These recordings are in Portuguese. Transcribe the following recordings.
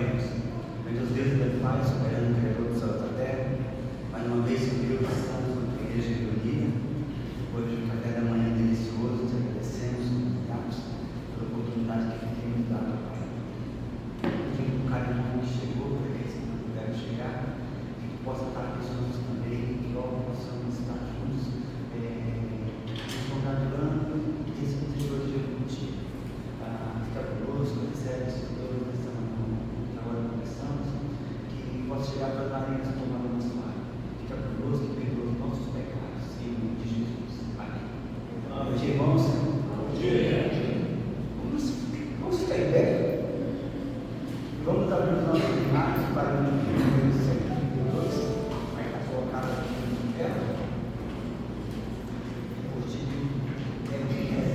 Evangelhos, onde os deuses da paz superando o Criador do céu e da terra. Mais uma vez, Deus, estamos na igreja reunida. Hoje, o café da manhã delicioso, te agradecemos, obrigamos pela oportunidade que temos dado, Pai. Pedimos o carinho que chegou, para que esse não puder chegar, que tu possa estar pessoas também, que logo possamos estar juntos, nos congratulando e esse desejo de contigo. Fica conosco, recebe esse Senhor nessa manhã, que agora começamos, que possa chegar para dar em tomar o nosso lar. Fica conosco e perdoa os nossos pecados, em nome de Jesus. Amém. Bom dia, irmãos. Bom dia. Vamos ficar em pé. Vamos abrir os nossos imagens para o número 132. Vai estar colocado aqui no tela. O título é o que é.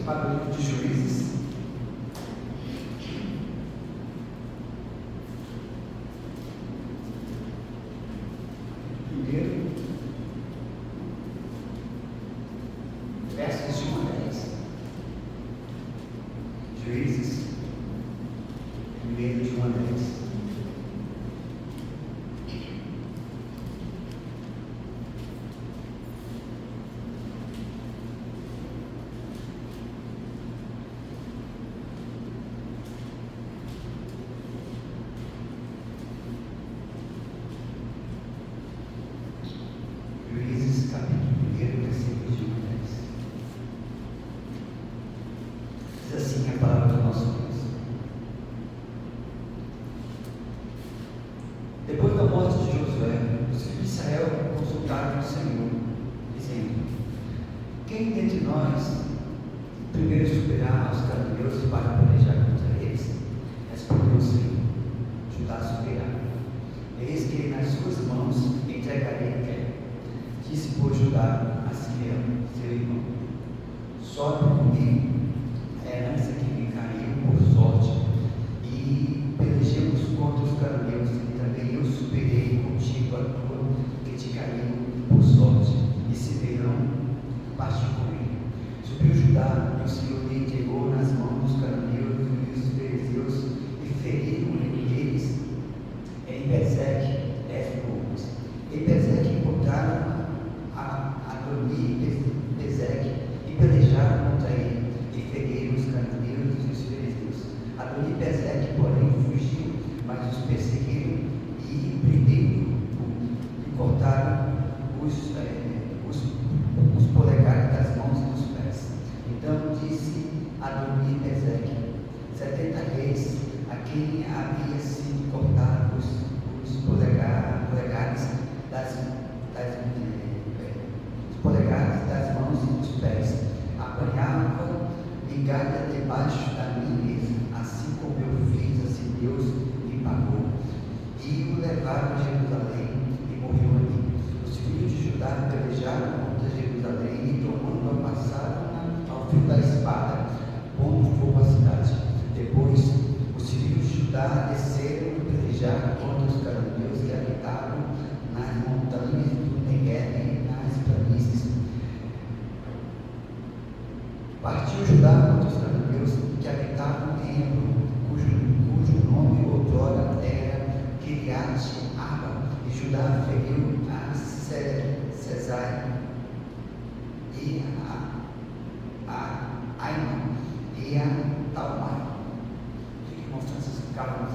Para o livro de Juízes, primeiro, versos de 1 a 10. Juízes, primeiro de 1 a 10. Assim é a palavra do nosso Deus. Depois da morte de Josué, os filhos de Israel consultaram o Senhor, dizendo: quem dentre nós primeiro subirá aos cananeus para pelejar contra eles? Respondeu o Senhor: Judá subirá. Eis que nas suas mãos entregarei a terra. Disse, pois, Judá a Simeão, seu irmão: sobe comigo a herança que me caiu por sorte, e pelejemos contra os cananeus, e também eu subirei contigo a tua que te caiu por sorte, e Simeão partiu com ele. Subiu Judá, e o Senhor lhe entregou nas mãos dos cananeus e dos filisteus, e feriram eles em Bezeque 10 homens. Em Bezeque encontraram a Adoni e Bezeque, e pelejaram contra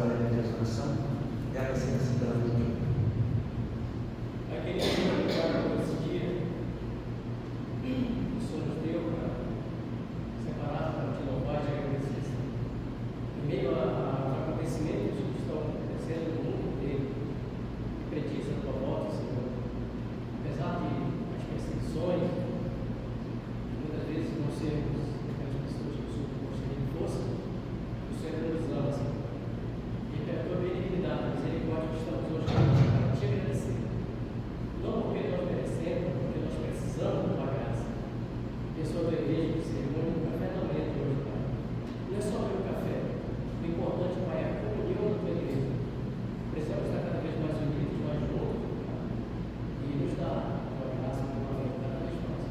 história da ressurreição, dela ser considerada muito. Aquele dia que guardou esse dia, o Senhor nos deu para separar, para te louvar e te agradecer. Em meio aos acontecimentos que estão acontecendo no mundo inteiro, que prediz a tua volta, Senhor, apesar de as perseguições, muitas vezes não sermos aquelas pessoas que o Senhor gostaria que fosse, o Senhor nos ama, Senhor. E pela tua benignidade, misericórdia, que estamos hoje aqui para te agradecer. Não porque nós merecemos, porque nós precisamos da tua graça. Pessoa da igreja, do cerimônia, do café da manhã de hoje, Pai. Não é só pelo café. O importante, Pai, é a comunhão da tua igreja. Precisamos estar cada vez mais unidos, mais juntos, Pai. E nos dá a tua graça, a tua glória cada vez mais.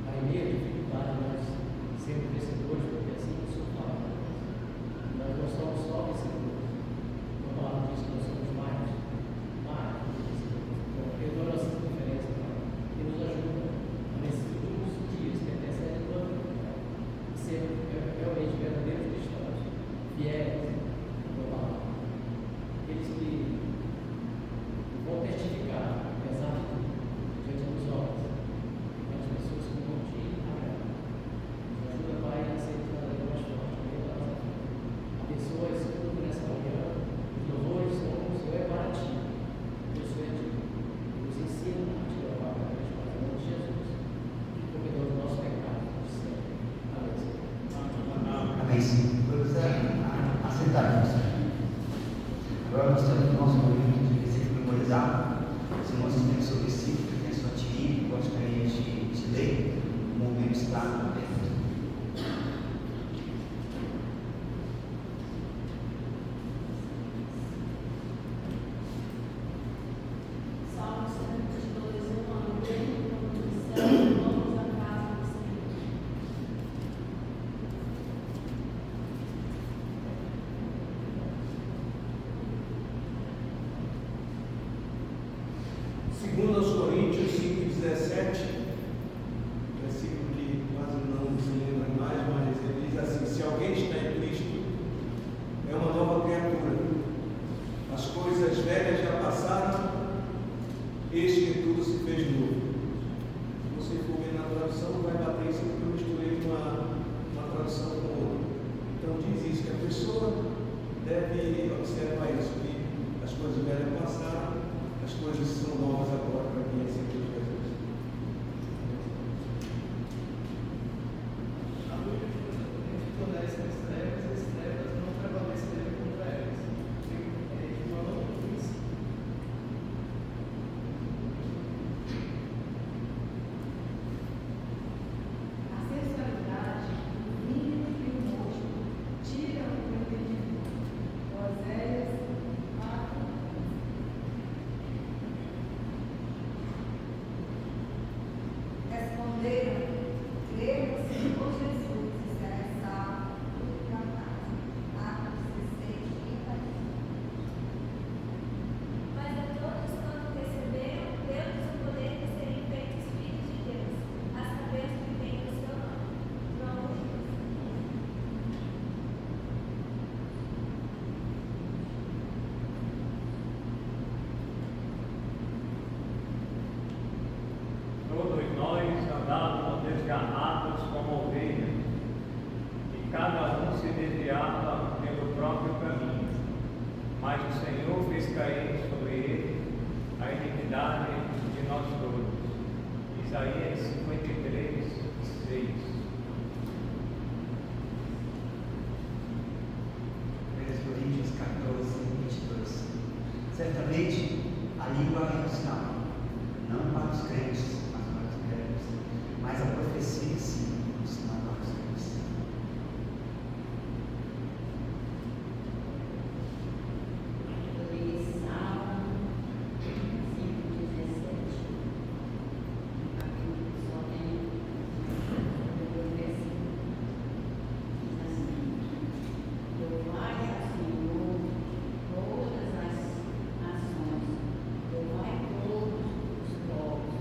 Pai, em meio à dificuldade, nós sermos vencedores, porque assim o Senhor fala. Nós não somos só vencedores. A palavra diz que nós somos mais vencedores. Então, perdoa nossas diferenças, Pai, e nos ajuda nesses últimos dias que antecedem a tua vida, Pai, a sermos realmente verdadeiros cristãos, fiéis à tua palavra. Aqueles que vão testificar, apesar de tudo, diante dos homens, aquelas pessoas que vão te agradar. Nos ajuda, Pai, a ser cada vez mais forte no meio da nossa vida. Abençoa esse culto nessa manhã. Os louvores são o Senhor é para ti. Deus é de nos ensina a te louvar cada vez mais. Em nome de Jesus, porque Deus o nosso pecado nos serve. Amém, Senhor. Amém, sim. Vamos aceitar isso. Agora nós temos o nosso momento de versículo memorizado. Os irmãos que têm o seu versículo, que tem a sua tirinha, gostaria de ler. O momento está aberto. Salmo 122, 1 a 9, do céu, vamos à casa do Senhor. Segundo aos Coríntios 5,17, versículo que quase não se lembra mais, mas ele diz assim: se alguém está em Cristo, é uma nova criatura. As coisas velhas já passaram, eis que tudo se fez novo. Se você for ver na tradução, vai bater isso porque eu misturei uma tradução com outra. Então diz isso, que a pessoa deve observar isso, que as coisas velhas passaram, as coisas são novas agora para quem é seguidor de Jesus. A Bíblia fornece as trevas não prevalecerão contra elas. Falando isso, A sensualidade, o vinho e o mosto tiram o entendimento. Oséias 4. Responderam: cremos no Senhor Jesus e serás salvo, tu e tua casa. Atos 16, 30. Mas a todos quanto receberam, deu-lhes o poder de serem feitos filhos de Deus, a saber os que vêm do seu nome. João 1:12. Todos nós andávamos desgarrados como ovelhas, e cada um se desviava pelo próprio caminho. Mas o Senhor fez cair sobre ele a iniquidade de nós todos. Isaías 53, 6. 1 Coríntios 14, 22. Certamente a língua é um sinal, não para os crentes, mas para os incrédulos. Mas a profecia, sim, é um sinal para os crentes. Salmo 5,17. Aqui só tem dois versículos. Diz assim: louvai ao Senhor todas as nações, louvai todos os povos,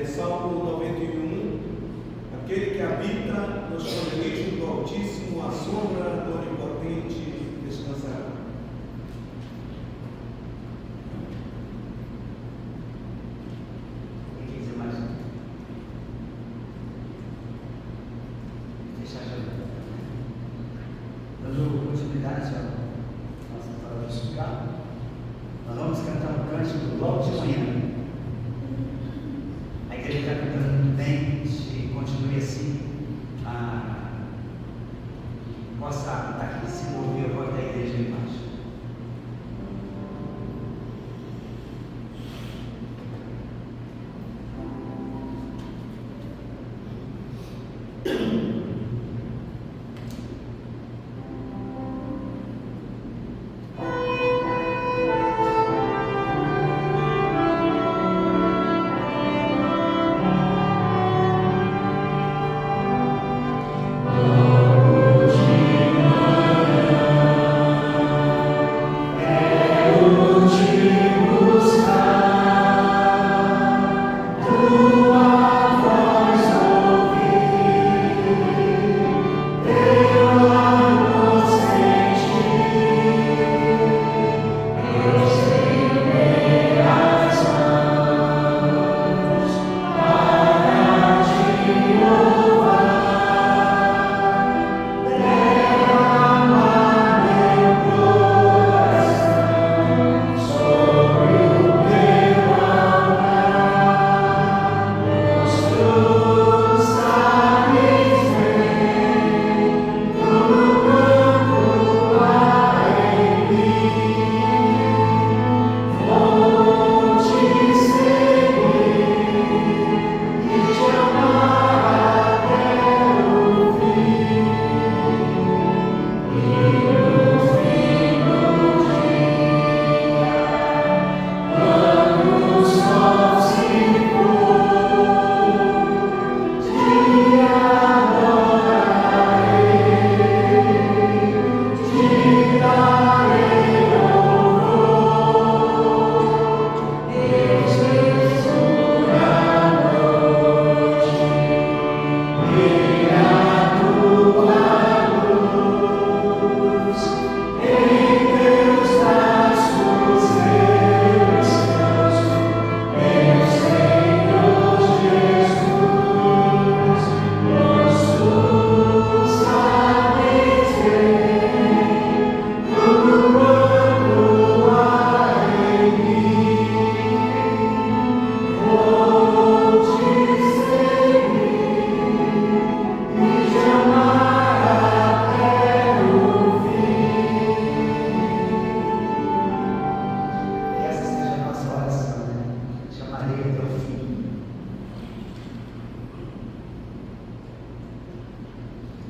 Salmo 91, aquele que habita no esconderijo do Altíssimo, a sombra do Onipotente descansará. E quem dizer mais? Deixar já. Dando continuidade à nossa palavra de estudar, nós vamos cantar um cântico logo de manhã. A igreja está cantando muito bem, se continue assim, possa estar aqui se ouvir a voz da igreja embaixo.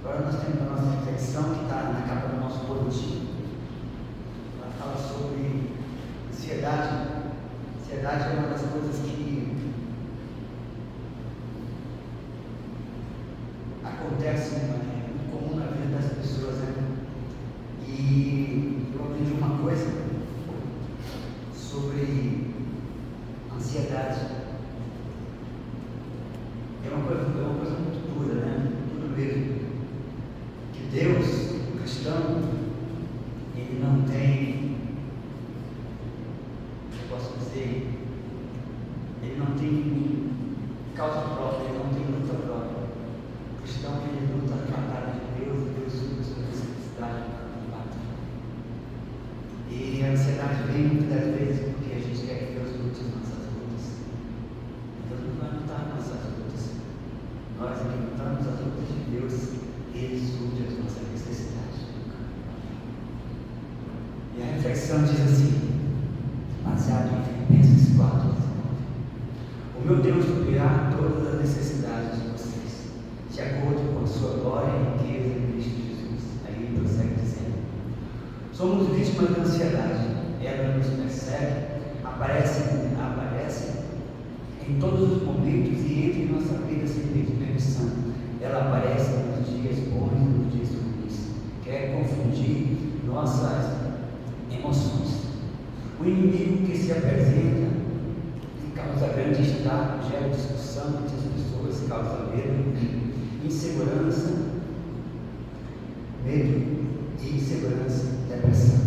Agora nós temos a nossa reflexão que está na capa do nosso boletim. Ela fala sobre ansiedade. Ansiedade é uma das coisas que acontece, é muito comum na vida das pessoas, né? E eu aprendi uma coisa sobre ansiedade. É uma coisa muito dura, né? Tudo mesmo. Que Deus, o cristão, ele não tem, eu posso dizer, ele não tem causa própria, ele não tem luta própria. O cristão, ele luta na batalha de Deus, e Deus supre a sua necessidade na batalha. E a ansiedade vem muitas das vezes porque a gente quer que Deus lute as nossas lutas. Deus não vai lutar as nossas lutas. Nós aqui lutamos as lutas de Deus, Ele supre as nossas necessidades. E a reflexão diz assim, baseado em Filipenses 4:19: o meu Deus suprirá todas as necessidades de vocês, de acordo com a sua glória e riqueza em Cristo Jesus. Aí ele prossegue dizendo: somos vítimas da ansiedade, ela nos persegue, aparece em todos os momentos e entra em nossa vida sem pedir permissão. Ela aparece nos dias bons e nos dias ruins, quer confundir nossas emoções. O inimigo que se apresenta e causa grande estrago, gera discussão discussão entre as pessoas causa medo, insegurança, medo e insegurança e depressão.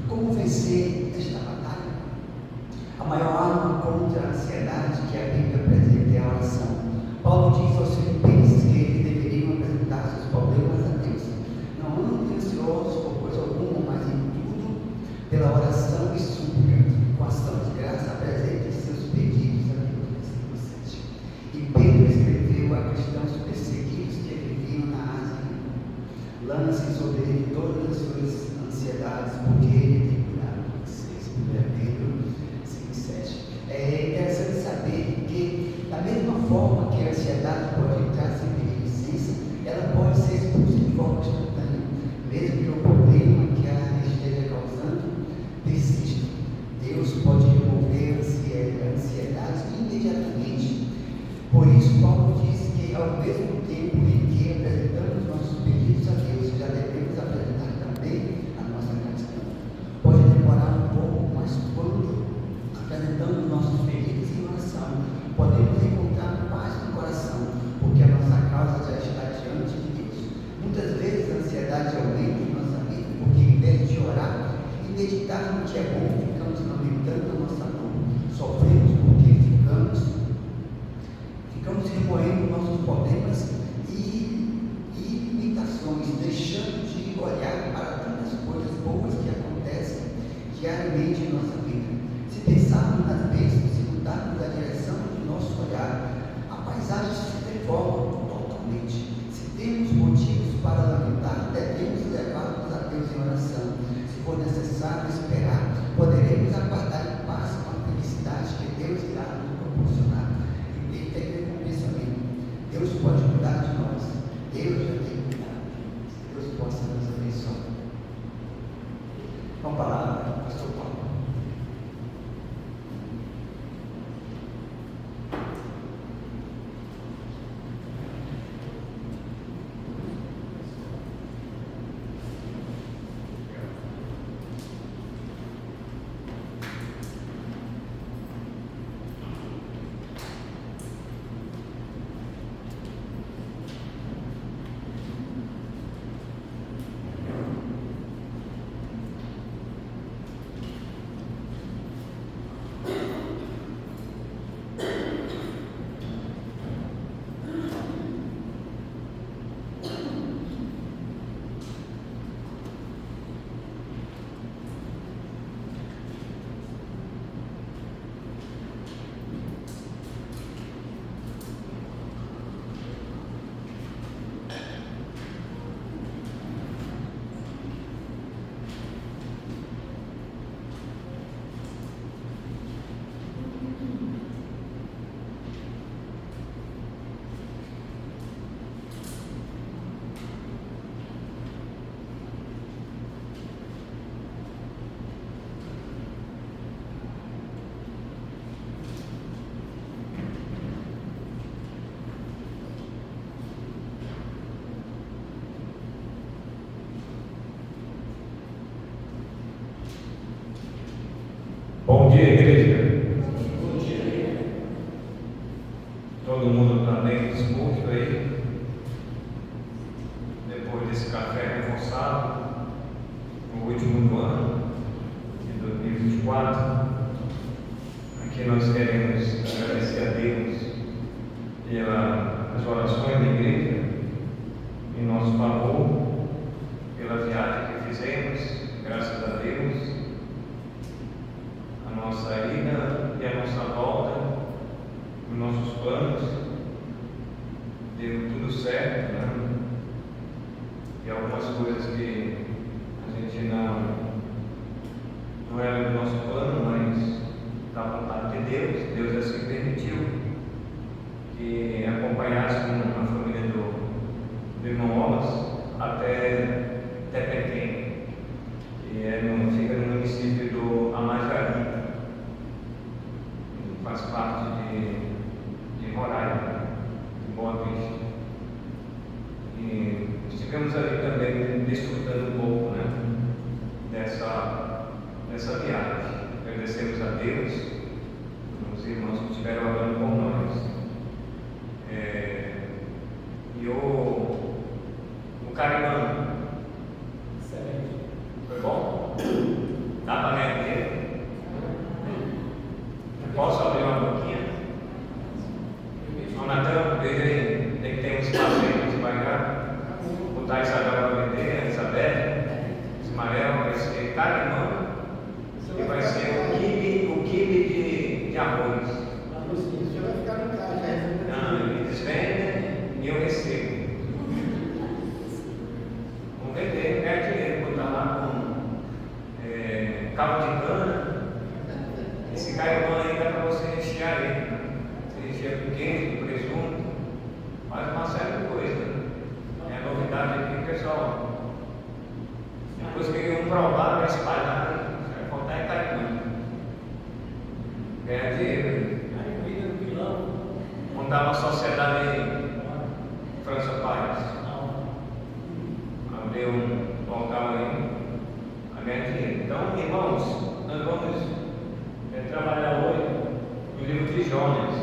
Como vencer esta batalha? A maior arma contra a ansiedade que a Bíblia apresenta é a oração. Paulo diz aos filipenses que eles deveriam apresentar seus problemas a Deus. Não andem ansiosos por coisa alguma, mas em tudo, pela oração e súplica, com ação de graça, apresentem seus pedidos a Deus. Versículo 7. E Pedro escreveu a cristãos perseguidos que viviam na Ásia: lancem sobre ele todas as suas ansiedades, porque ele tem cuidado de vocês. 1 Pedro 5,7. É interessante saber que, da mesma forma que a ansiedade pode entrar sem pedir licença, ela pode ser expulsa de forma instantânea, mesmo que o problema que a esteja causando persista. Deus pode remover a ansiedade imediatamente. Por isso, Paulo diz que, ao mesmo tempo em que apresentamos nossos pedidos a Deus, já devemos apresentar também a nossa gratidão. Pode demorar um pouco, mas quando apresentamos nossos pedidos em oração, podemos encontrar paz no coração, porque a nossa causa já está diante de Deus. Muitas vezes a ansiedade aumenta em nossa vida, porque em vez de orar e meditar no que é bom, ficamos lamentando a nossa dor. Sofremos porque ficamos remoendo nossos problemas e limitações, deixando de olhar para tantas coisas boas que acontecem diariamente em nossa vida. Se pensarmos nas bênçãos e mudarmos a direção de nosso olhar, a paisagem se deforma totalmente. Se temos motivos para lamentar, devemos levar-nos a Deus em oração. Se for necessário esperar, poderemos aguardar em paz com a felicidade que Deus irá nos proporcionar. E tem que ter um pensamento: Deus pode cuidar de nós. Deus já tem cuidado. Deus possa nos abençoar. Uma palavra, pastor Paulo. Bom dia, igreja. Bom dia. Todo mundo está bem disposto aí? Depois desse café reforçado, no último do ano, de 2024, aqui nós queremos agradecer a Deus pelas orações da igreja em nosso favor, pela viagem que fizemos, graças a Deus. A nossa ida e a nossa volta, os nossos planos, deu tudo certo, né? E algumas coisas que a gente não era do nosso plano, mas da vontade de Deus, Deus assim permitiu que acompanhássemos a família do irmão Wallace até Tepequém, que fica no município do Amajari. Faz parte de Roraima, de Boa Vista. E estivemos ali também desfrutando um pouco, né, dessa viagem. Agradecemos a Deus, os irmãos que estiveram orando por nós. provar, vai espalhar, vai contar em Taiwan. Ganhar dinheiro. Aí cuida do vilão. Montar uma sociedade em França País. Abrir um local aí a ganhar dinheiro. Então, irmãos, nós vamos trabalhar hoje no livro de Jonas.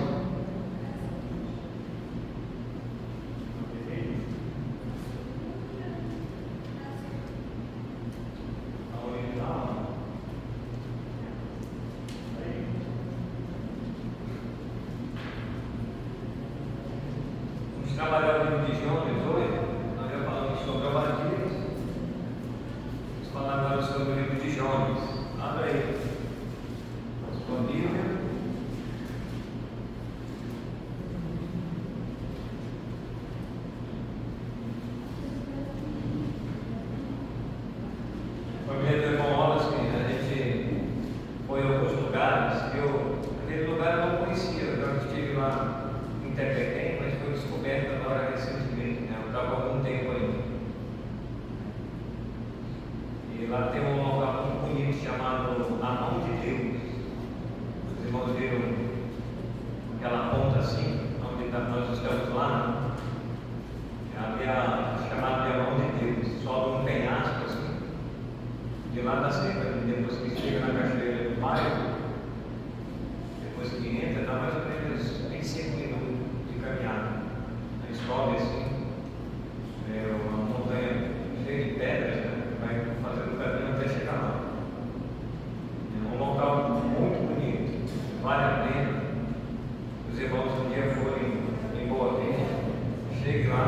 Vamos trabalhar o livro de Jonas hoje. Nós já falamos sobre Obadias. Vamos falar agora sobre o livro de Jonas. Abre aí a sua Bíblia. Família do irmão Wallace, a gente foi a alguns lugares. Aquele lugar eu não conhecia, eu já estive lá em Tepequém, mas foi descoberto agora recentemente, né? Eu estava há algum tempo aí. E lá tem um local muito bonito chamado A Mão de Deus. Os irmãos viram aquela ponta assim, onde nós estamos lá. Havia chamado de A Mão de Deus, sobe um penhasco assim. De lá da cerca, depois que chega na Cachoeira do Bairro, depois que entra, dá mais ou menos 25 minutos de caminhada. Aí sobe assim, uma montanha cheia de pedras, né? Vai fazendo o caminho até chegar lá. É um local muito bonito, vale a pena. Os irmãos um dia forem em Boa Vista, chegue lá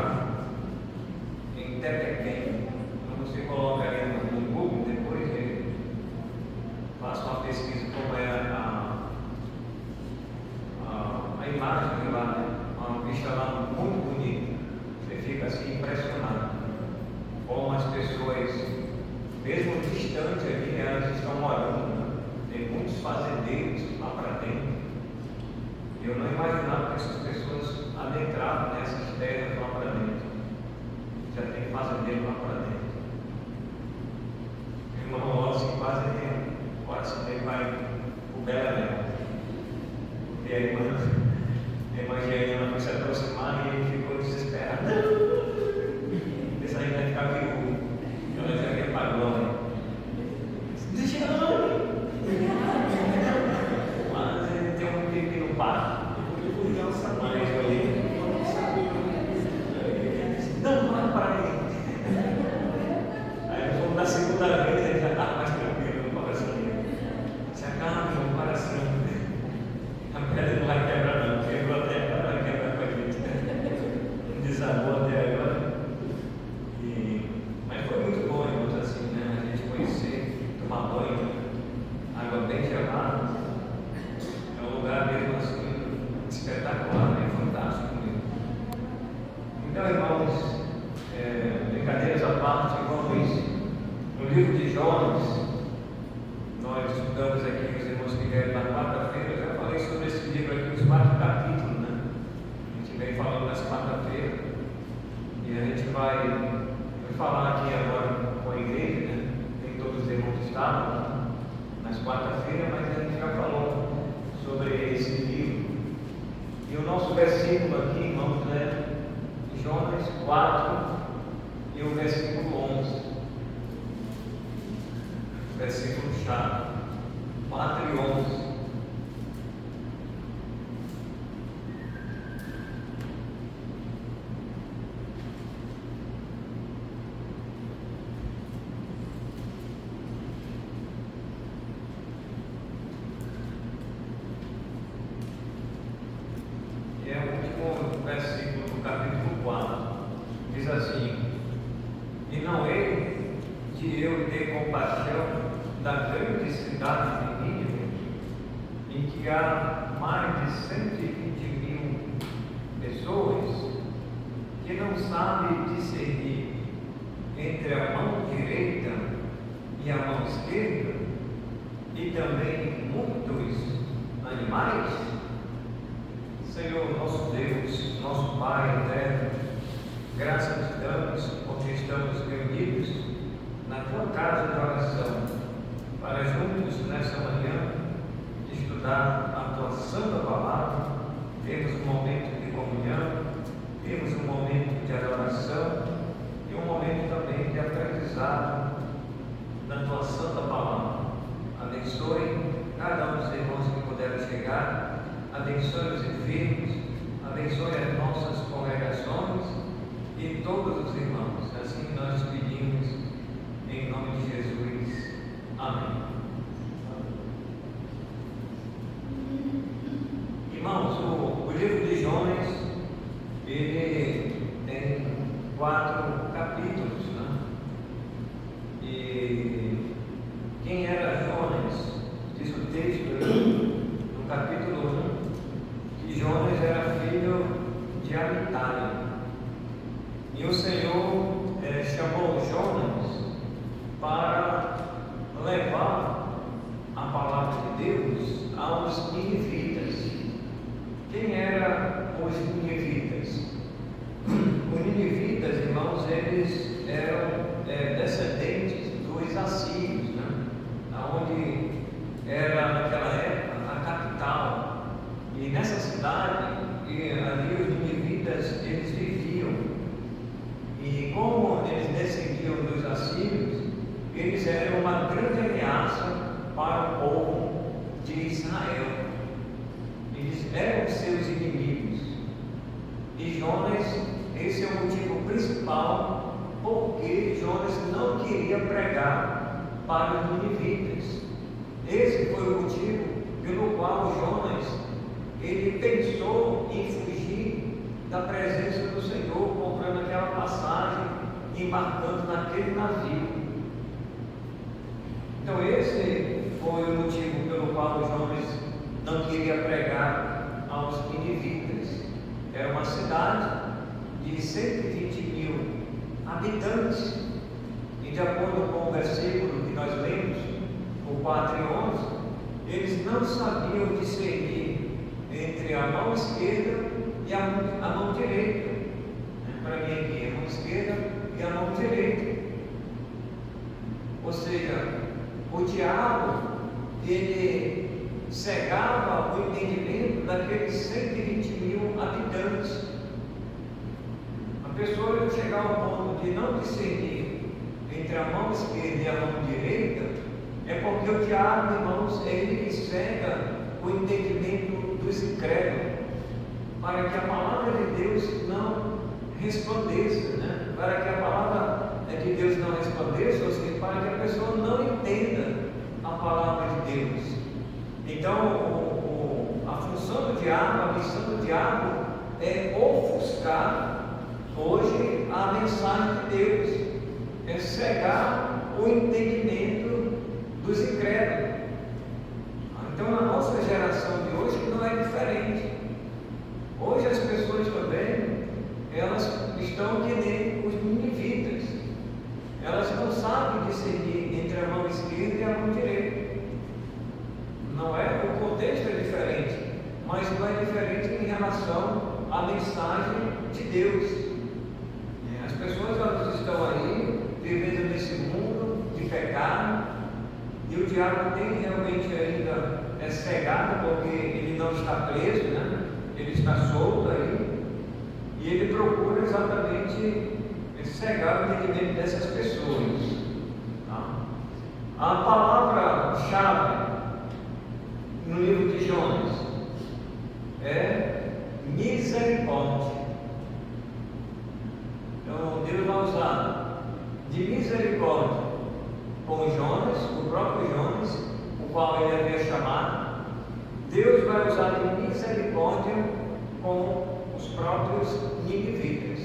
em Tepequém. Então você coloca aí no Google depois e faça uma pesquisa como é a imagem de lá, né? Uma vista lá muito bonita. Você fica assim impressionado como as pessoas, mesmo distantes ali, elas estão morando, né? Tem muitos fazendeiros lá para dentro. Eu não imaginava que essas pessoas adentravam nessas terras lá para dentro. Já tem fazendeiro lá para dentro. O irmão Wallace quase tem o coração dele vai o Bela. Porque a irmã Giana foi se aproximar e ele ficou desesperado. Esse aí vai ficar viúvo. Então ele já quer para glória. Deixa eu. Mas ele tem um tempo que não para. Mas eu li. Não, para aí. Aí vamos na segunda vez, ele já está mais tranquilo no coração dele. Se acalma no coração. A pedra não vai quebrar, não. Quebrou até agora, vai quebrar com a gente. Desabou até agora. Mas foi muito bom, irmãos, assim, né? A gente conhecer, tomar banho, água bem gelada. É um lugar mesmo assim, espetacular, né? Fantástico mesmo. Então, irmãos, brincadeiras à parte, vamos no livro de Jonas. Nós estudamos aqui, os irmãos que vieram na quarta-feira. Eu já falei sobre esse livro aqui, os 4 capítulos, né? A gente vem falando nessa quarta-feira. E a gente vai falar aqui agora com a igreja, né? Nem todos os irmãos estavam nas quarta-feiras, mas a gente já falou sobre esse livro. E o nosso versículo aqui, irmãos, é Jonas 4 e o versículo 11. Versículo chave 4 e 11. E é o último versículo do capítulo 4. Diz assim: E não hei de eu ter compaixão da grande cidade de Nínive, em que há mais de 120.000 pessoas, que não sabem discernir entre a mão direita e a mão esquerda, e também muitos animais? Senhor, nosso Deus, nosso Pai eterno, graças te damos porque estamos reunidos na tua casa de oração, para juntos nessa manhã estudar a tua santa palavra, termos um momento de comunhão, termos um momento de adoração e um momento também de aprendizado na tua santa palavra. Abençoe cada um dos irmãos que puderam chegar, abençoe os enfermos, abençoe as nossas congregações e todos os irmãos. Assim nós pedimos em nome de Jesus. Amém. Irmãos, o livro de Jonas, ele tem 4 capítulos, né? E quem era Jonas? Diz o texto no capítulo 1 que Jonas era filho de Amitai. E o Senhor chamou Jonas para levar a palavra de Deus aos ninivitas. Quem eram os ninivitas? Os ninivitas, irmãos, eles eram descendentes dos assírios, né? Onde era naquela época a capital. E nessa cidade, ali os ninivitas, eles viviam. E como eles descendiam dos assírios, eles eram uma grande ameaça para o povo de Israel. Eles eram seus inimigos. E Jonas, esse é o motivo principal porque Jonas não queria pregar para os ninivitas. Esse foi o motivo pelo qual Jonas, ele pensou em fugir da presença do Senhor, comprando aquela passagem e embarcando naquele navio. Então esse foi o motivo pelo qual Jonas não queria pregar aos ninivitas. Era uma cidade de 120 mil habitantes. E de acordo com o versículo que nós lemos, o 4 e 11, eles não sabiam discernir entre a mão esquerda e a mão direita. Para mim aqui, a mão esquerda e a mão direita. Ou seja, o diabo, ele cegava o entendimento daqueles 120 mil habitantes. A pessoa chegar ao ponto de não discernir entre a mão esquerda e a mão direita, é porque o diabo, irmãos, ele cega o entendimento dos incrédulos, para que a palavra de Deus não resplandeça, né? Para que a palavra de Deus não resplandeça, ou seja, para que a pessoa não entenda a palavra de Deus. Então, a função do diabo, a missão do diabo é ofuscar hoje a mensagem de Deus, é cegar o entendimento dos incrédulos. Então, na nossa geração de hoje não é diferente. Hoje as pessoas também, elas estão que nem os ninivitas. Elas não sabem discernir entre a mão esquerda e a mão direita. Não é? O contexto é diferente, mas não é diferente em relação à mensagem de Deus. As pessoas, elas estão aí vivendo nesse mundo de pecado, e o diabo tem realmente ainda cegado, porque ele não está preso, né? Ele está solto aí, e ele procura exatamente cegar o entendimento dessas pessoas. Tá? A palavra-chave no livro de Jonas é misericórdia. Então Deus vai usar de misericórdia com Jonas, o próprio Jonas, o qual ele havia chamado. Deus vai usar de misericórdia com os próprios ninivitas.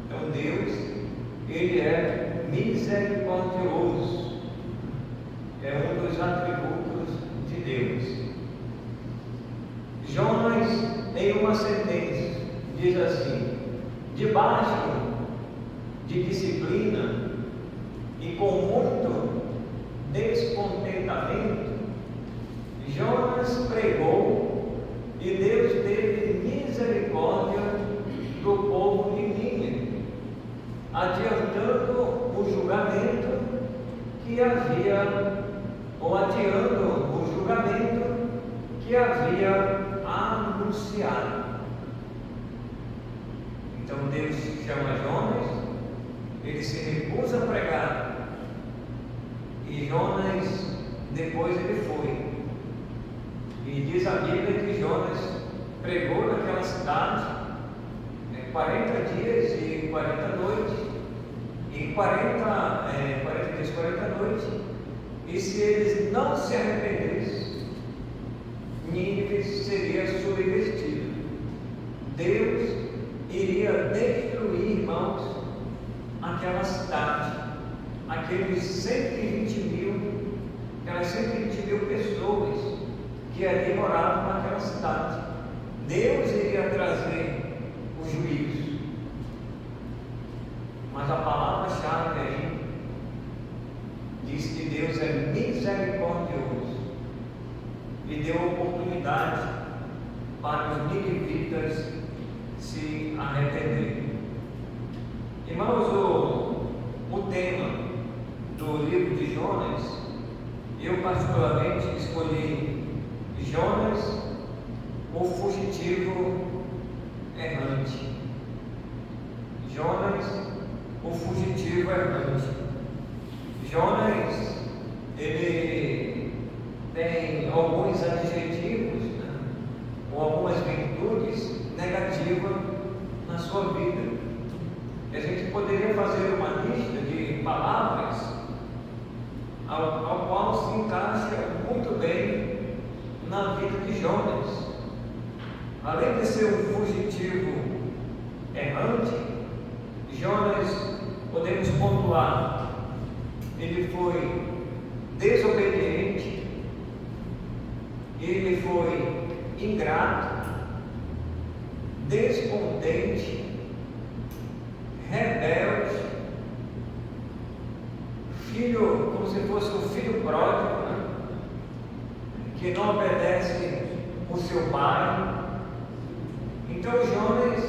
Então Deus, ele é misericordioso. É um dos atributos de Deus. Jonas, em uma sentença, diz assim: debaixo de disciplina e com muito descontentamento, Jonas pregou e Deus teve misericórdia do povo de Nínive, adiantando o julgamento que havia, ou adiando o julgamento que havia anunciado. Então Deus chama Jonas, ele se recusa a pregar, e Jonas, depois ele foi. E diz a Bíblia que Jonas pregou naquela cidade 40 dias e 40 noites, e 40 dias e 40 noites, e se eles não se arrependessem, Nínive seria subvertido. Deus iria destruir, irmãos, aquela cidade, aqueles 120 mil, aquelas 120 mil pessoas que ali moravam naquela cidade. Deus iria trazer o juízo. Mas a palavra-chave aí diz que Deus é misericordioso e deu oportunidade para os ninivitas se arrependerem. Irmãos, o tema do livro de Jonas, eu particularmente escolhi Jonas, o fugitivo errante. Jonas, o fugitivo errante. Jonas, ele tem alguns adjetivos, né, ou algumas virtudes negativas na sua vida. E a gente poderia fazer uma lista de palavras ao qual se encaixa muito bem na vida de Jonas. Além de ser um fugitivo errante, Jonas, podemos pontuar, ele foi desobediente, ele foi ingrato, descontente, rebelde, filho, como se fosse um filho pródigo, né? Que não obedece o seu pai. Então Jonas,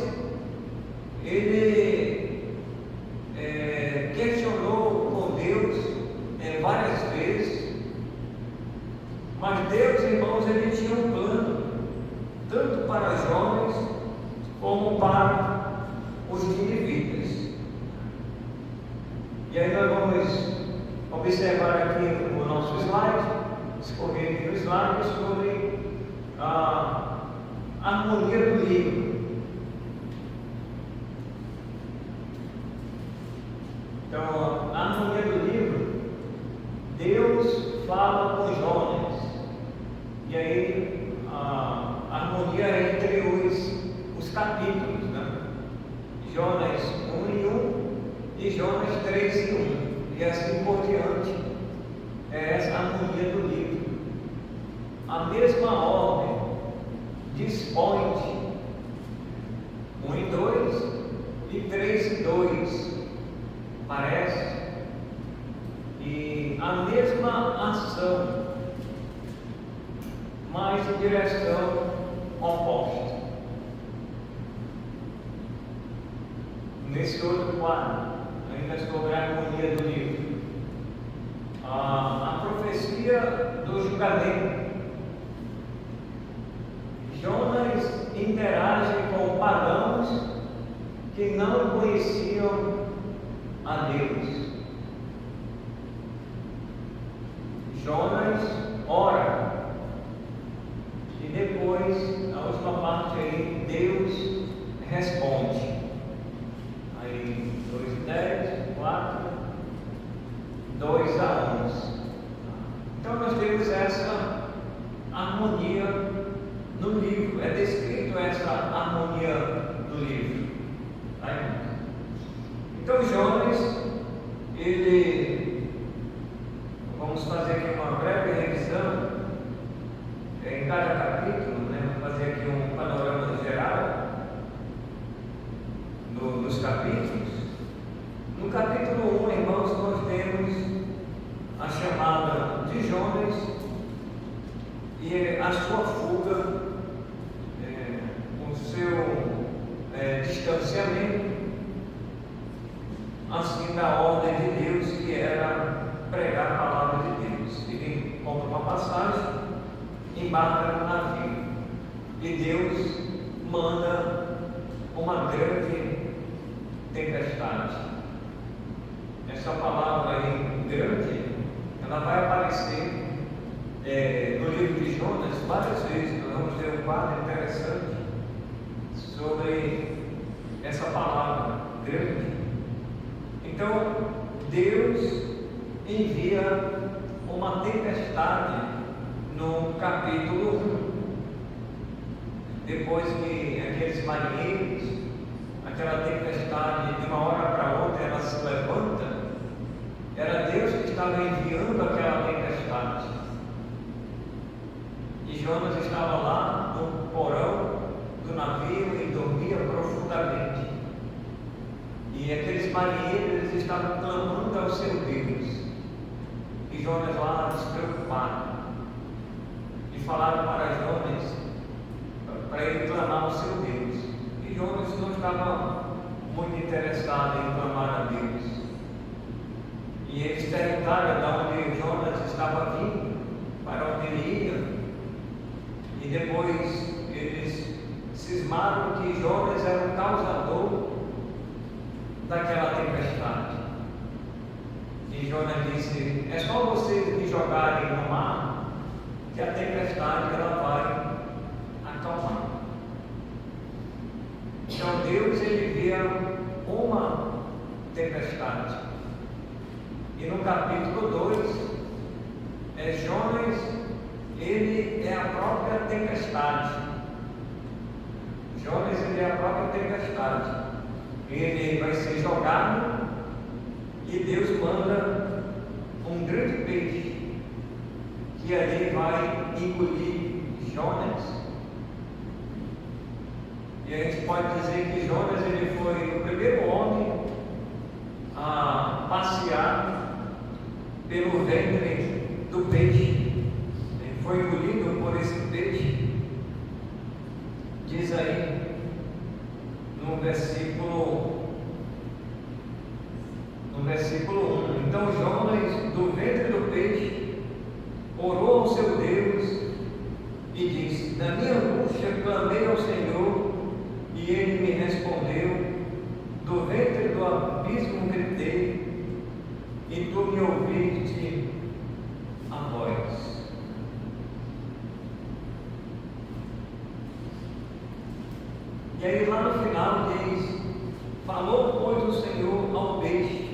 ele questionou com Deus várias vezes, mas Deus, irmãos, ele tinha um plano, tanto para Jonas como para os ninivitas. E aí nós vamos observar aqui no nosso slide, escorrer aqui no slide, sobre a harmonia do livro. Então, a harmonia do livro, Deus fala com Jonas, e aí a harmonia entre os capítulos, né? Jonas 1 e 1 e Jonas 3 e 1, e assim por diante. É essa a harmonia do livro. A mesma ordem dispõe 1 e 2 e 3 e 2, parece, e a mesma ação, mas em direção oposta. Nesse outro quadro, ainda sobre a harmonia do livro, a profecia do julgamento. Jonas interage com pagãos que não conheciam a Deus. Jonas ora, e depois, na última parte aí, Deus responde. Aí 2 e 10, 4, 2 a 11. Então nós temos essa harmonia no livro, é descrito essa harmonia no livro. Aí, então Jonas, ele, vamos fazer aqui uma breve revisão em cada capítulo, né? Vamos fazer aqui um panorama geral dos capítulos. No capítulo 1, irmãos, nós temos a chamada de Jonas e a sua fuga, o seu distanciamento, assim sobre a ordem de Deus, que era pregar a palavra de Deus. Ele compra uma passagem, embarca no navio, e Deus manda uma grande tempestade. Essa palavra aí, grande, ela vai aparecer no livro de Jonas várias vezes. Nós vamos ter um quadro interessante sobre essa palavra, grande. Então, Deus envia uma tempestade no capítulo 1. Depois que aqueles marinheiros, aquela tempestade de uma hora para outra ela se levanta, era Deus que estava enviando aquela tempestade. E Jonas estava lá no porão do navio e dormia profundamente. E aqueles marinheiros eles estavam clamando ao seu Deus. E Jonas lá despreocupado. E falaram para Jonas para ele clamar ao seu Deus. E Jonas não estava muito interessado em clamar a Deus. E eles perguntaram de onde Jonas estava vindo, para onde ele ia. E depois eles cismaram que Jonas era o causador daquela tempestade. E Jonas disse: é só vocês me jogarem no mar que a tempestade ela vai acalmar. Então Deus ele envia uma tempestade. E no capítulo 2, Jonas, ele é a própria tempestade. Jonas, ele é a própria tempestade. Ele vai ser jogado e Deus manda um grande peixe que ali vai engolir Jonas. E a gente pode dizer que Jonas ele foi o primeiro homem a passear pelo ventre do peixe. Ele foi engolido por esse peixe. Diz aí no versículo 1: então Jonas, do ventre do peixe, orou ao seu Deus e disse: na minha angústia clamei ao Senhor, e ele me respondeu. Do ventre do abismo gritei, e tu me ouviste a voz. E aí lá no final diz: falou pois o Senhor ao peixe,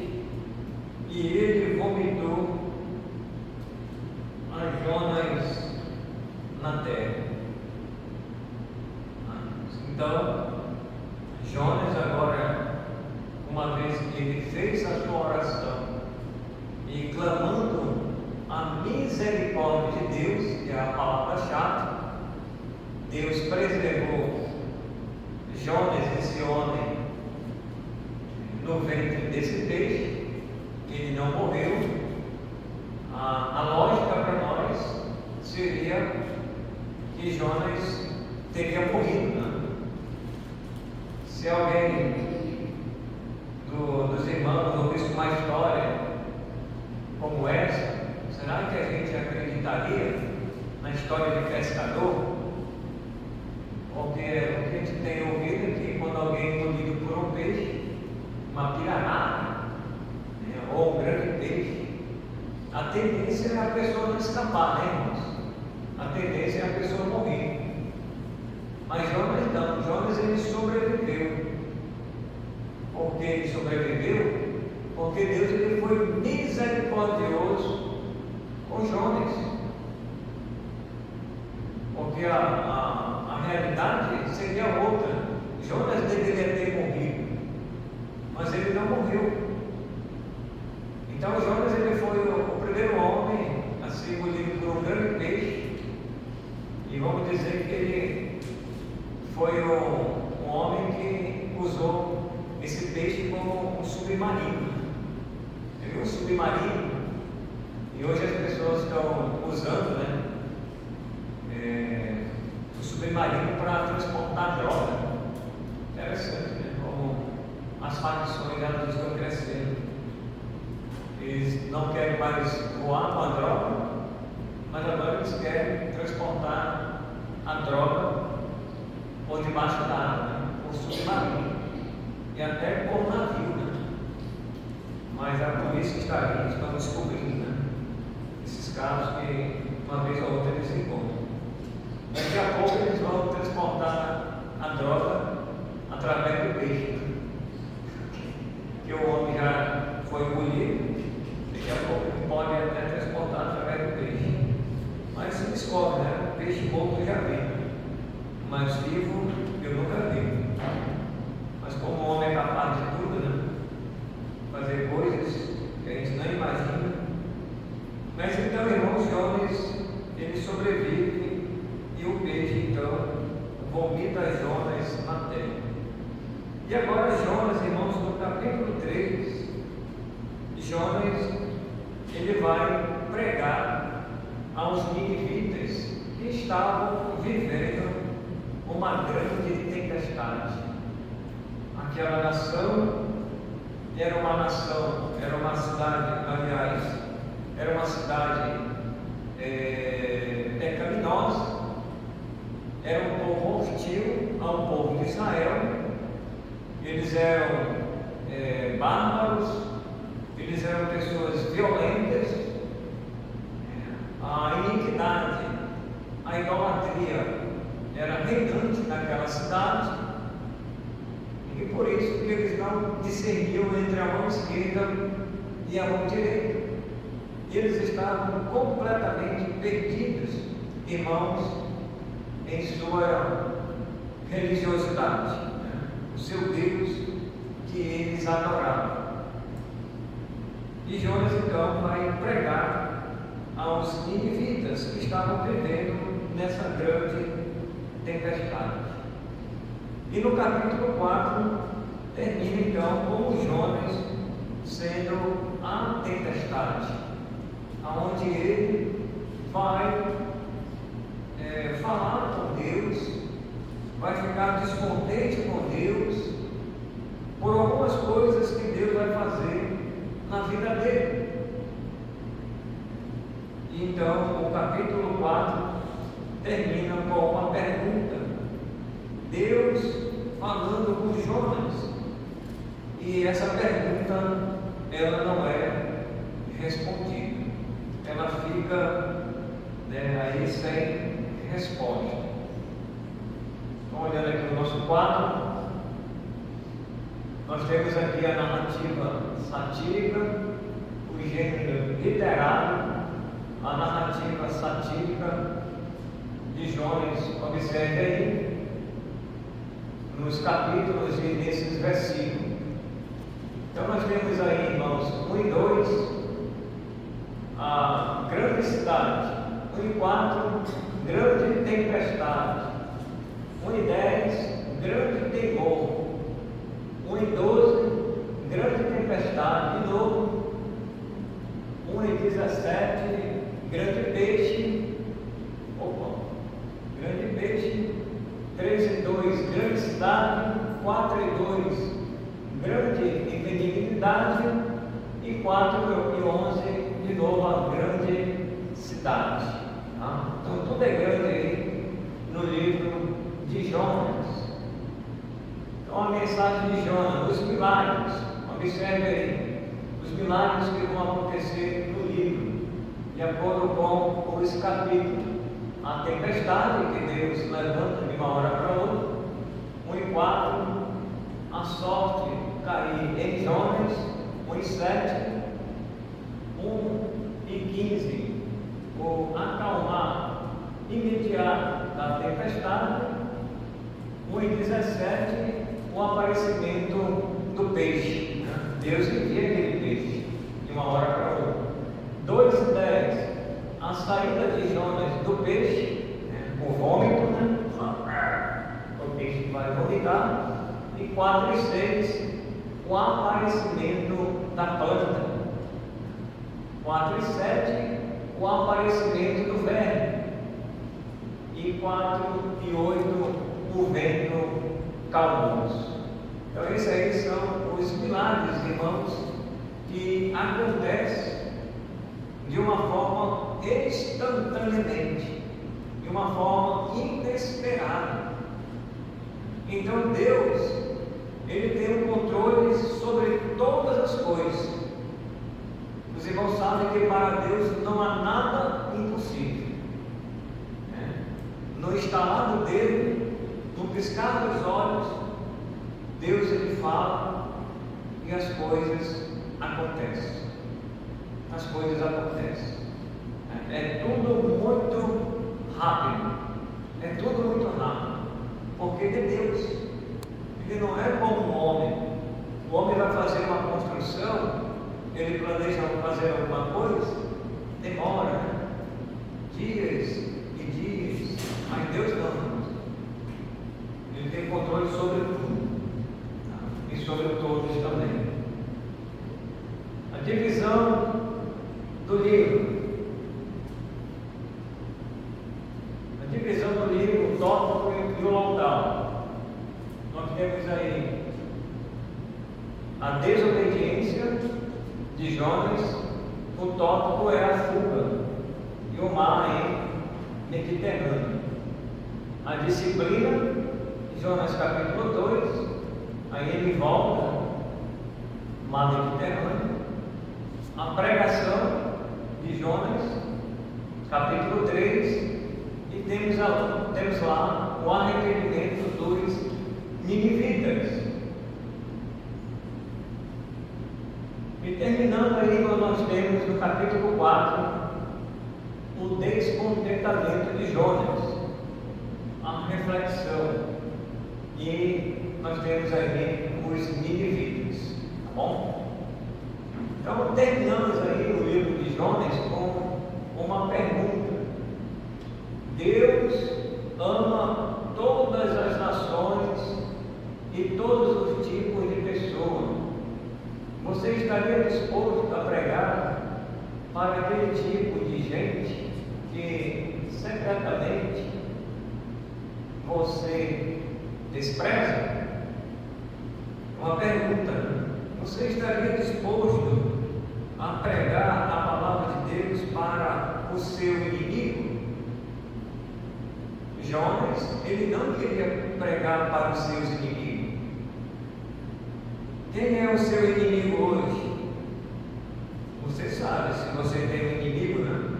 e ele vomitou a Jonas na terra. Então Jonas agora, uma vez que ele fez a sua oração e clamando a misericórdia de Deus, que é a palavra-chave, Deus preservou Jonas, esse homem, no ventre desse peixe. Ele não morreu. A lógica para nós seria que Jonas teria morrido, né? Se alguém dos irmãos ouvisse uma história como essa, será que a gente acreditaria na história de pescador? Porque o que a gente tem ouvido é que quando alguém é engolido por um peixe, uma piranha, ou um grande peixe, a tendência é a pessoa não escapar, né, irmãos? A tendência é a pessoa morrer. Mas Jonas não, Jonas ele sobreviveu. Por que ele sobreviveu? Porque Deus ele foi misericordioso com Jonas. Porque a realidade seria outra. Jonas deveria ter morrido, mas ele não morreu. Então Jonas ele foi o primeiro homem a ser engolido por um grande peixe. E vamos dizer que ele foi um homem que usou esse peixe como um submarino. Ele viu um submarino, e hoje as pessoas estão usando, né, o submarino para transportar droga. Interessante, né? Como as facções elas estão crescendo. não querem mais voar com a droga, mas agora eles querem transportar a droga por debaixo da água, né? Por submarino e até por navio, né? Mas a polícia está aí, estão descobrindo, né? Esses casos que uma vez ou outra eles encontram. Daqui a pouco eles vão transportar a droga através do peixe, que o homem já foi engolido, daqui a pouco ele pode até transportar através do peixe. Mas se descobre, né? Peixe morto eu já vi, mas vivo eu nunca vi. Mas como o homem é capaz de tudo, né? Fazer coisas que a gente não imagina. Mas então, irmãos, Jonas, ele sobrevive e o peixe, então, vomita Jonas na terra. E agora Jonas, irmãos, no capítulo 3, Jonas, ele vai pregar aos ninivitas que estavam vivendo uma grande tempestade. Aquela nação era uma cidade, aliás, era uma cidade pecaminosa, era um povo hostil ao povo de Israel, eles eram bárbaros, eles eram pessoas violentas, a iniquidade, a idolatria era reinante naquela cidade, e por isso que eles não discerniam entre a mão esquerda e a mão direita. Eles estavam completamente perdidos, irmãos, em sua religiosidade, né? O seu Deus que eles adoravam. E Jonas então vai pregar aos ninivitas que estavam vivendo nessa grande tempestade. E no capítulo 4 termina então com Jonas sendo a tempestade, aonde ele vai falar com Deus, vai ficar descontente com Deus por algumas coisas que Deus vai fazer na vida dele. E então o capítulo 4 termina com uma pergunta, Deus falando com Jonas, e essa pergunta ela não é respondida, ela fica aí sem resposta. Então, olhando aqui no nosso quadro, nós temos aqui a narrativa satírica, o gênero literário, a narrativa satírica de Jonas. Observe aí nos capítulos e nesses versículos. Então nós temos aí, irmãos, 1 e 2, a grande cidade, 1 e 4, grande tempestade, 1 e 10, grande temor, 1 e 12, grande tempestade, de novo, 1 e 17, grande peixe, grande peixe, 3 e 2, grande cidade, 4 e 2, grande benignidade, e 4 e 11, de novo, a grande cidade. Tá? Então tudo é grande aí no livro de Jonas. Então a mensagem de Jonas, os milagres, observe aí, os milagres que vão acontecer no livro, de acordo com esse capítulo. A tempestade que Deus levanta de uma hora para outra, 1 e 4, a sorte cair em Jonas, 1 e 7, 1 e 15, o acalmar imediato da tempestade, 1 e 17, o aparecimento do peixe, né? Deus envia aquele peixe de uma hora para outra. 2 e 10, a saída de Jonas do peixe, né? O vômito, né? O peixe vai vomitar. E 4 e 6, o aparecimento da planta. 4 e 7, o aparecimento do verme. E 4 e 8, o vento calmoso. Então esses aí são os milagres, irmãos, que acontecem de uma forma instantaneamente, de uma forma inesperada. Então Deus, Ele tem um controle sobre todas as coisas. Os irmãos sabem que para Deus não há nada impossível. No estalar do dedo, no piscar dos olhos, Deus Ele fala e as coisas acontecem. As coisas acontecem. É tudo muito rápido. É tudo muito rápido. Porque Ele é Deus. Ele não é como um homem. O homem vai fazer uma construção, ele planeja fazer alguma coisa, demora, né? Dias e dias. Mas Deus não. Ele tem controle sobre tudo. E sobre todos também. A divisão do livro. A divisão do livro, o tópico e o local. Nós temos aí a desobediência de Jonas, o tópico é a fuga e o mar em Mediterrâneo. A disciplina, Jonas capítulo 2, aí ele volta, mar Mediterrâneo. A pregação de Jonas, capítulo 3, e temos lá o arrependimento dos ninivitas. E terminando aí, nós temos no capítulo 4 o descontentamento de Jonas, a reflexão, e nós temos aí os ninivitas, tá bom? Então terminamos aí o livro de Jonas com uma pergunta. Deus ama todas as nações e todos os tipos de pessoas. Você estaria disposto a pregar para aquele tipo de gente que secretamente você despreza? Uma pergunta: você estaria disposto a pregar a palavra de Deus para o seu inimigo? Jonas, ele não queria pregar para os seus inimigos. Quem é o seu inimigo hoje? Você sabe, se você tem um inimigo, né?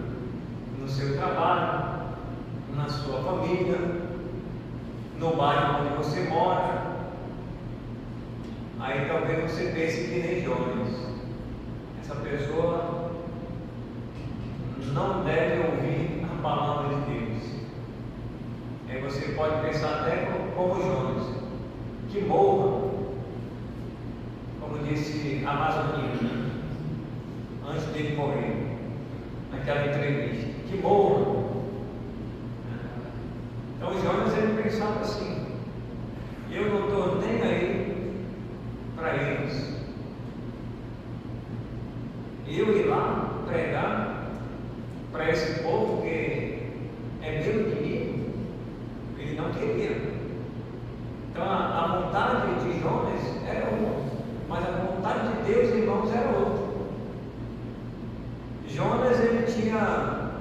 No seu trabalho, na sua família, no bairro onde você mora. Aí talvez você pense que nem Jonas. Essa pessoa não deve ouvir a palavra de Deus. Aí você pode pensar até como Jonas, que morra, como disse Amazonino, antes dele morrer, naquela entrevista, que morra. Então Jonas, ele pensava assim: eu não estou nem aí para eles. Eu ir lá pregar para esse povo que é meu inimigo, ele não queria. Então a vontade de Jonas era uma, mas a vontade de Deus, irmãos, era outra. Jonas, ele tinha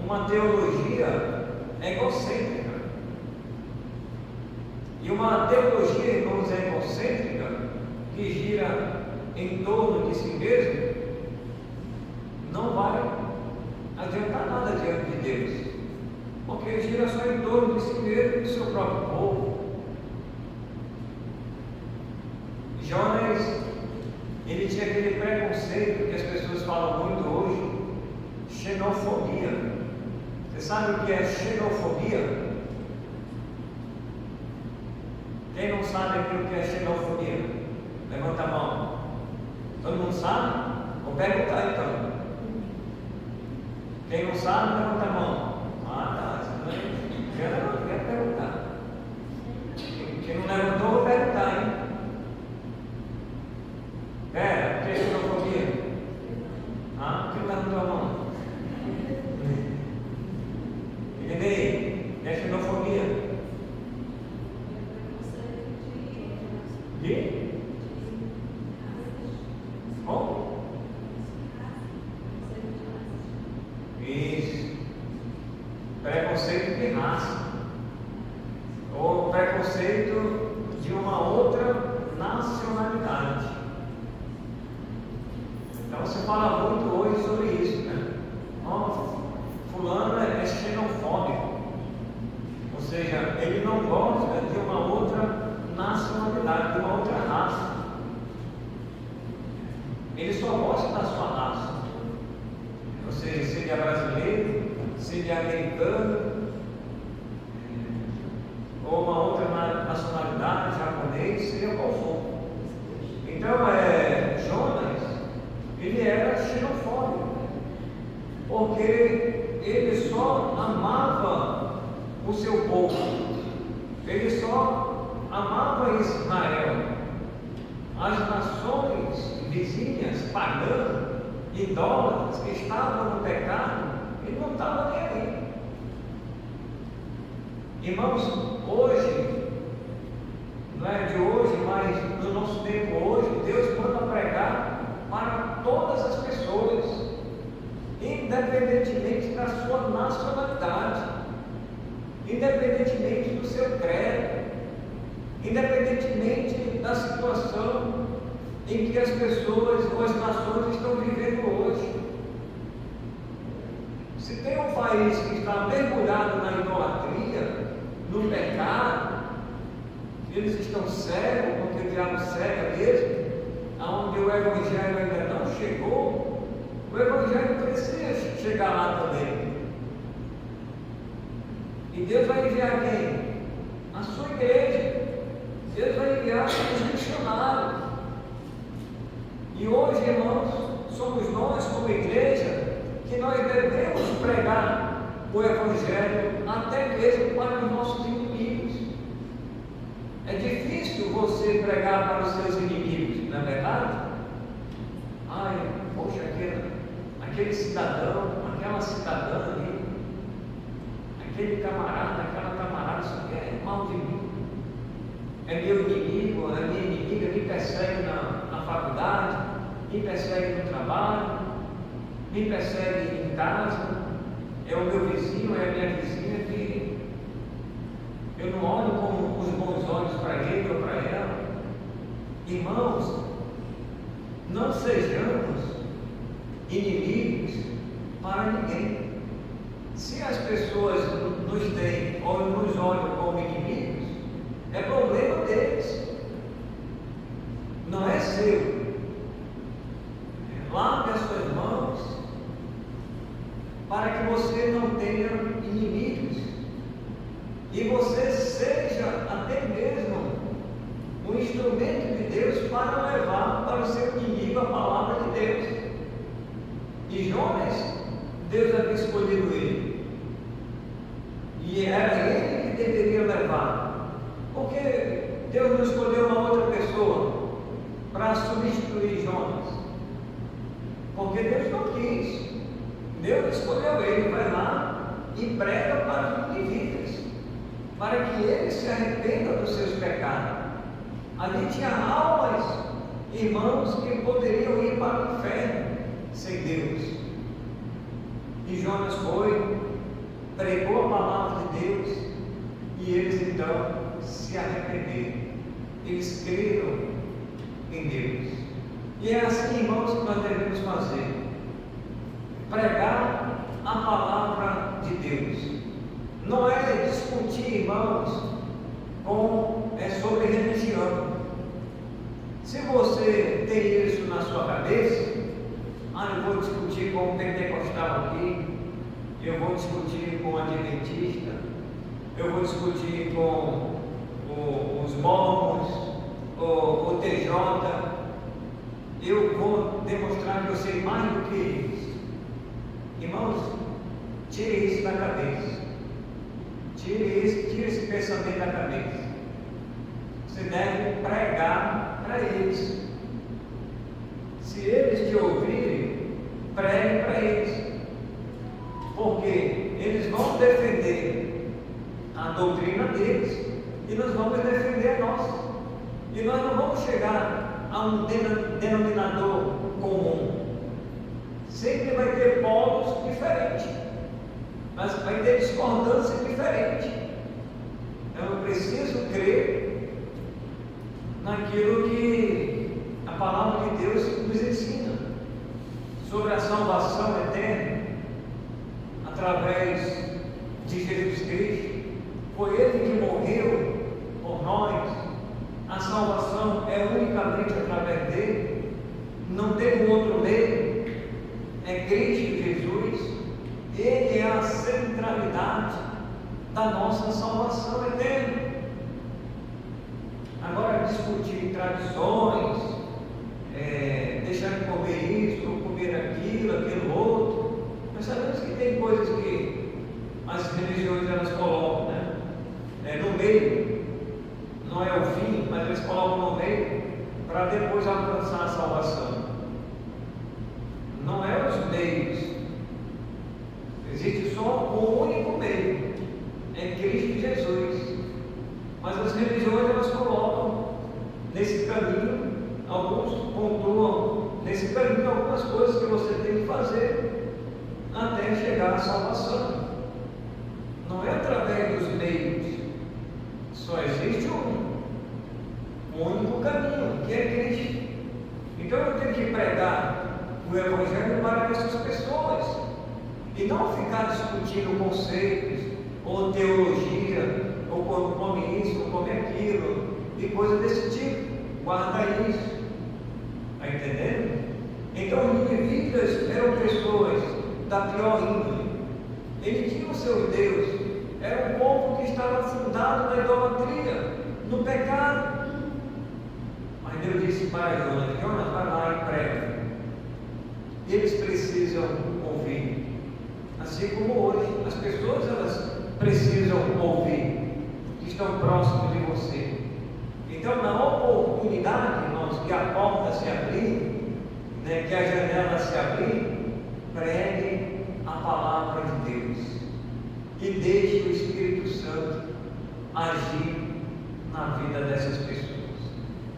uma teologia egocêntrica. E uma teologia, irmãos, egocêntrica, que gira em torno de si mesmo, não vai adiantar nada diante de Deus, porque gira só em torno de si mesmo e do seu próprio povo. Jonas, ele tinha aquele preconceito que as pessoas falam muito hoje, xenofobia. Você sabe o que é xenofobia? Quem não sabe aquilo que é xenofobia? Levanta a mão. Todo mundo sabe? Vou perguntar então. Quem não sabe, levanta a mão. Ah, tá. Quer perguntar. Quem não levantou, vou perguntar, hein? Pera, o que é xenofobia? Ah, quem levantou a mão? Entendei? É xenofobia. De? Como? nacionalidade, de uma outra raça. Ele só gosta da sua raça. Ou seja, se ele é brasileiro, se ele é americano, ou uma outra nacionalidade, japonês, seja qual for. Então, Jonas, ele era xenofóbico, porque ele só amava o seu povo, ele só amava Israel. As nações vizinhas, pagãs, idólatras, que estavam no pecado, ele não estava nem aí. Irmãos, hoje, não é de hoje, mas no nosso tempo hoje, Deus manda pregar para todas as pessoas, independentemente da sua nacionalidade, independentemente do seu credo, independentemente da situação em que as pessoas ou as nações estão vivendo hoje. Se tem um país que está mergulhado na idolatria, no pecado, eles estão cegos, porque o diabo cega mesmo, aonde o Evangelho ainda não chegou, o Evangelho precisa chegar lá também. E Deus vai enviar quem? A sua igreja. Deus vai enviar os missionários. E hoje, irmãos, somos nós como igreja que nós devemos pregar o Evangelho até mesmo para os nossos inimigos. É difícil você pregar para os seus inimigos, não é verdade? Ai, poxa, aquele cidadão, aquela cidadã ali, aquele camarada, aquela camarada, isso aqui é mal de mim. É meu inimigo, é minha inimiga, me persegue na faculdade, me persegue no trabalho, me persegue em casa, é o meu vizinho, é a minha vizinha que eu não olho com os bons olhos para ele ou para ela. Irmãos, não sejamos inimigos para ninguém. Se as pessoas nos têm ou nos olham como inimigos, é problema deles, não é seu. Lave as suas mãos para que você não tenha inimigos e você seja até mesmo um instrumento de Deus para levar para o seu inimigo a palavra de Deus. E Jonas, Deus havia escolhido ele, e era ele que deveria levar, porque Deus não escolheu uma outra pessoa para substituir Jonas, porque Deus não quis. Deus escolheu ele, vai lá e prega para os níveis, para que eles se arrependam dos seus pecados. Ali tinha almas, irmãos, que poderiam ir para o inferno sem Deus. E Jonas foi, pregou a palavra de Deus, e eles então se arrependeram. Eles creram em Deus. E é assim, irmãos, que nós devemos fazer: pregar a palavra de Deus. Não é discutir, irmãos, sobre religião. Se você tem isso na sua cabeça, eu vou discutir com o pentecostal aqui, eu vou discutir com o adventista, eu vou discutir com os mormons, o TJ, eu vou demonstrar que eu sei mais do que eles. Irmãos, tire isso da cabeça, tire esse pensamento da cabeça. Você deve pregar para eles. Se eles te ouvirem, pregue para eles, porque eles vão defender a doutrina deles e nós vamos defender a nossa, e nós não vamos chegar a um denominador comum. Sempre vai ter polos diferentes, mas vai ter discordância diferente. Então eu preciso crer naquilo que a palavra de Deus nos ensina sobre a salvação eterna através de Jesus Cristo. Foi Ele que morreu por nós, A salvação é unicamente através dele, não tem outro meio, é Cristo Jesus. Ele é a centralidade da nossa salvação eterna. Agora, discutir tradições, deixar de comer isso, ou comer aquilo outro, nós sabemos que tem coisas que as religiões elas colocam, no meio. Não é o fim, mas eles colocam no meio para depois alcançar a salvação. Não é os meios. Existe só um único meio, é Cristo Jesus. Mas as religiões elas colocam nesse caminho, alguns pontuam nesse caminho algumas coisas que você tem que fazer até chegar à salvação. Não é através dos meios. Só existe um único caminho, que é Cristo. Então eu tenho que pregar o Evangelho para essas pessoas e não ficar discutindo conceitos, ou teologia, ou come isso, ou come aquilo, e coisa desse tipo. Guarda isso. Está entendendo? Então os ninivitas eram pessoas da pior índole. Eles tinham seus deuses. Era um povo que estava fundado na idolatria, no pecado. Mas Deus disse para Jonas: Jonas, vai lá e prega. Eles precisam ouvir. Assim como hoje, as pessoas elas precisam ouvir, que estão próximos de você. Então, na oportunidade, irmãos, que a porta se abrir, que a janela se abrir, pregue a palavra de Deus. E deixe o Espírito Santo agir na vida dessas pessoas.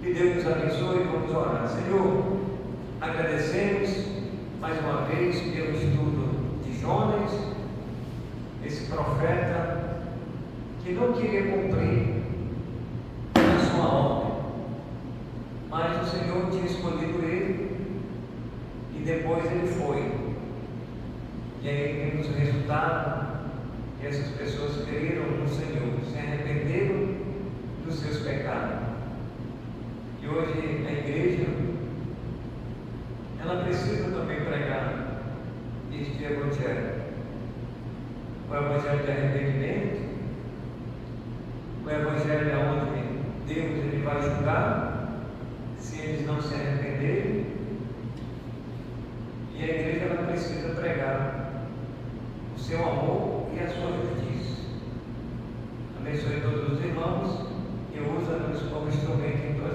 Que Deus nos abençoe e vamos orar. Senhor, agradecemos mais uma vez pelo estudo de Jonas, esse profeta que não queria cumprir a sua ordem, mas o Senhor tinha escolhido ele e depois ele foi. E aí vimos o resultado. E essas pessoas creram no Senhor, se arrependeram dos seus pecados. E hoje a igreja, ela precisa também pregar este Evangelho. O Evangelho de arrependimento, o Evangelho onde Deus ele vai julgar se eles não se arrependerem. E a igreja ela precisa pregar o seu amor e a sua justiça. Abençoe todos os irmãos e usa-nos como instrumento em tua